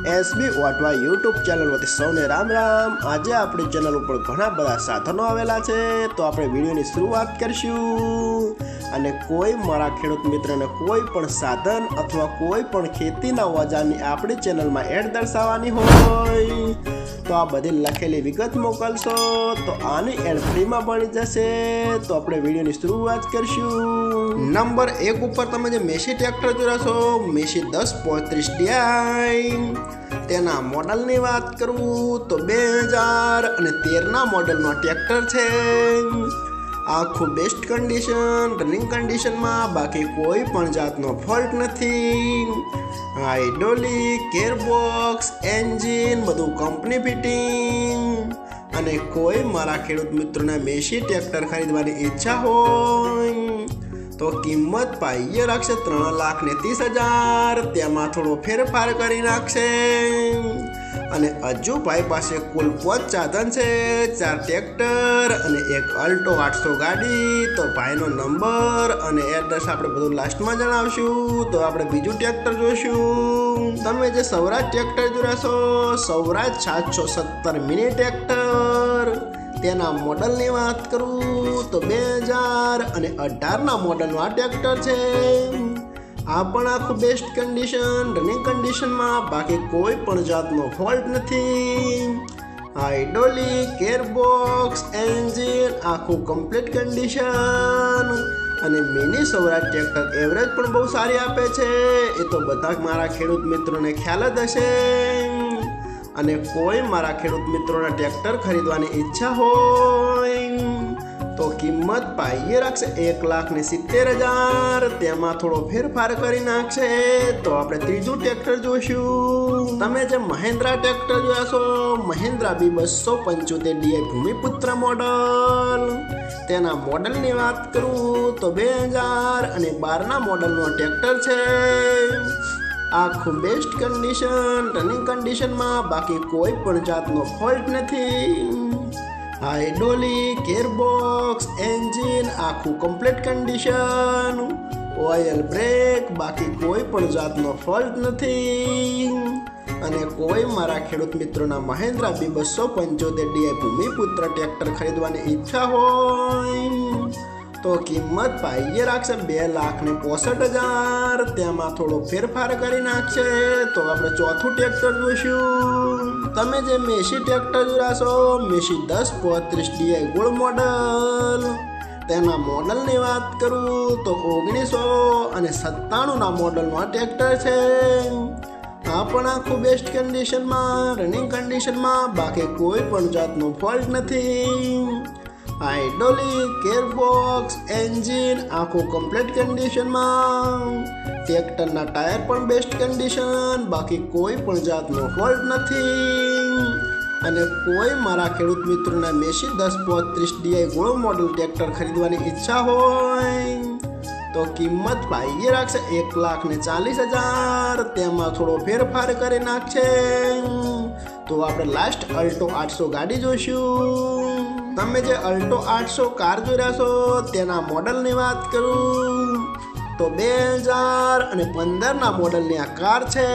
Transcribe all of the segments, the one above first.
SB વાટવા YouTube channel વતી સૌને રામ રામ। આજે આપણી ચેનલ ઉપર ઘણા બધા સાધનો આવેલા છે, તો આપણે વિડીયોની શરૂઆત કરીશું। અને કોઈ મારા ખેડૂત મિત્રને કોઈ પણ સાધન અથવા કોઈ પણ ખેતીના ઓજારની આપણી ચેનલમાં એડ દર્શાવવાની હોય તો આ બધી લખેલી વિગત મોકલશો તો આની એડ ફ્રીમાં મળી જશે। તો આપણે વિડીયોની શરૂઆત કરીશું। નંબર 1 ઉપર તમે જે મેસી ટ્રેક્ટર જોશો, મેસી 1035 DI તેના મોડલની વાત કરું તો 2013ના મોડલનો ટ્રેક્ટર છે। આખું બેસ્ટ કન્ડિશન, રનિંગ કન્ડિશનમાં, બાકી કોઈ પણ જાતનો ફોલ્ટ નથી। હાઇડ્રોલિક, ગેરબોક્સ, એન્જિન બધું કંપની ફિટિંગ। અને કોઈ મારા ખેડૂત મિત્રોને મેસી ટ્રેક્ટર ખરીદવાની ઈચ્છા હોય તો કિંમત પાઈએ રાખશે 3,30,000, તેમાં થોડો ફેરફાર કરી નાખશે। અને હજુ ભાઈ પાસે કુલ 5 સાધન છે, 4 ટ્રેક્ટર અને 1 અલ્ટો 800 ગાડી। તો ભાઈનો નંબર અને એડ્રેસ આપણે બધું લાસ્ટમાં જણાવશું। તો આપણે બીજું ટ્રેક્ટર જોઈશું। તમે જે સ્વરાજ ટ્રેક્ટર જોશો, સ્વરાજ 717 મિની ટ્રેક્ટર તેના મોડલની વાત કરું તો 2018ના મોડલનું આ ટ્રેક્ટર છે। આ પણ આખું બેસ્ટ કન્ડિશન, રનિંગ કન્ડિશનમાં, બાકી કોઈ પણ જાતનો ફોલ્ટ નથી। હાઇડ્રોલિક, ગેરબોક્સ, એન્જિન આખું કમ્પ્લીટ કન્ડિશન। અને મિની સ્વરાજ ટ્રેક્ટર એવરેજ પણ બહુ સારી આપે છે, એ તો બધા મારા ખેડૂત મિત્રોને ખ્યાલ જ હશે। અને કોઈ મારા ખેડૂત મિત્રોના ટ્રેક્ટર ખરીદવાની ઈચ્છા હોય તો કિંમત પાઈએ રાખશે 1,70,000, તેમાં થોડો ફેરફાર કરી નાખશે। તો આપણે ત્રીજું ટ્રેક્ટર જોઈશું। તમે જે મહિન્દ્રા ટ્રેક્ટર જોશો, Mahindra B275 DI Bhumiputra model તેના મોડલની વાત કરું તો 2012ના મોડલનો ટ્રેક્ટર છે। આખું બેસ્ટ કન્ડિશન, રનિંગ કન્ડિશનમાં, બાકી કોઈ પણ જાતનો ફોલ્ટ નથી। હાઇડ્રોલિક, ગેરબોક્સ, એન્જિન આખું કમ્પ્લીટ કન્ડિશન, ઓઇલ બ્રેક, બાકી કોઈ પણ જાતનો ફોલ્ટ નથી। અને કોઈ મારા ખેડૂત મિત્રોના Mahindra B275 DI Bhoomiputra tractor ખરીદવાની ઈચ્છા હોય તો કિંમત પાઈએ રાખશે 2,65,000, તેમાં થોડો ફેરફાર કરી નાખશે। તો આપણે ચોથું ટ્રેક્ટર જોઈશું। તમે જે મેસી ટ્રેક્ટર જોશો, મેસી 1035 DI ગોલ્ડ મોડલ તેના મોડલની વાત કરું તો 1997ના મોડલનું આ ટ્રેક્ટર છે। આ પણ આખું બેસ્ટ કન્ડિશનમાં, રનિંગ કન્ડિશનમાં, બાકી કોઈ પણ જાતનો ફોલ્ટ નથી। હાઇડ્રોલિક, ગેરબોક્સ, એન્જિન આખું કમ્પ્લીટ કન્ડિશનમાં, ટ્રેક્ટરના ટાયર પણ બેસ્ટ કન્ડિશન, બાકી કોઈ પણ જાતનો ફોલ્ટ નથી। અને કોઈ મારા ખેડૂત મિત્રોના Massey 1035 DI gold model tractor ખરીદવાની ઈચ્છા હોય તો કિંમત પાઈએ રાખશે 1,40,000, તેમાં થોડો ફેરફાર કરી નાખશે। તો આપણે લાસ્ટ અલ્ટો 800 ગાડી જોઈશું। તમે જે અલ્ટો 800 કાર જોઈ છો તેના મોડલની વાત કરું તો 2015ના મોડલની આ કાર છે।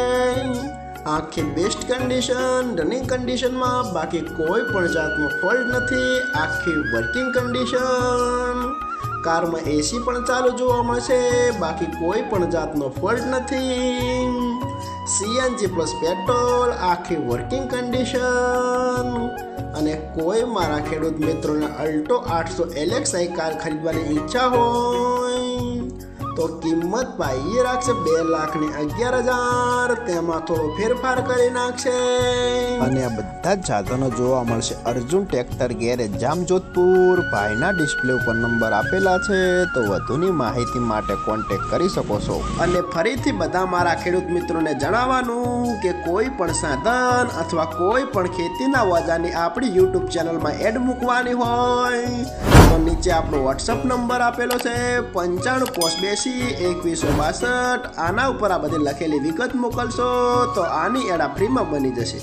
આખી બેસ્ટ કન્ડિશન, રનિંગ કન્ડિશનમાં, બાકી કોઈ પણ જાતનો ફોલ્ટ નથી। આખી વર્કિંગ કન્ડિશન, કારમાં એસી પણ ચાલુ જોવા મળશે, બાકી કોઈ પણ જાતનો ફોલ્ટ નથી। CNG પ્લસ પેટ્રોલ, આખી વર્કિંગ કન્ડિશન। અને કોઈ મારા ખેડૂત મિત્રોને અલ્ટો 800 LXi કાર ખરીદવાની ઈચ્છા હોય તો કિંમત પાઈએ રાખશે 2,11,000, તેમાં થોડો ફેરફાર કરી નાખશે। અને આ બધા જ સાધનો જોવા મળશે અર્જુન ટ્રેક્ટર ગેરેજ જામજોધપુર। ભાઈના ડિસ્પ્લે ઉપર નંબર આપેલા છે, તો વધુની માહિતી માટે કોન્ટેક્ટ કરી શકો છો। અને ફરીથી બધા મારા ખેડૂત મિત્રોને જણાવવાનું કે કોઈ પણ સાધન અથવા કોઈ પણ ખેતીના ઓજારની આપણી યુટ્યુબ ચેનલમાં એડ મૂકવાની હોય તો નીચે આપણો વોટ્સઅપ નંબર આપેલો છે 9582 2162। આના ઉપર આ બધી લખેલી વિગત મોકલશો તો આની એડ ફ્રીમાં બની જશે।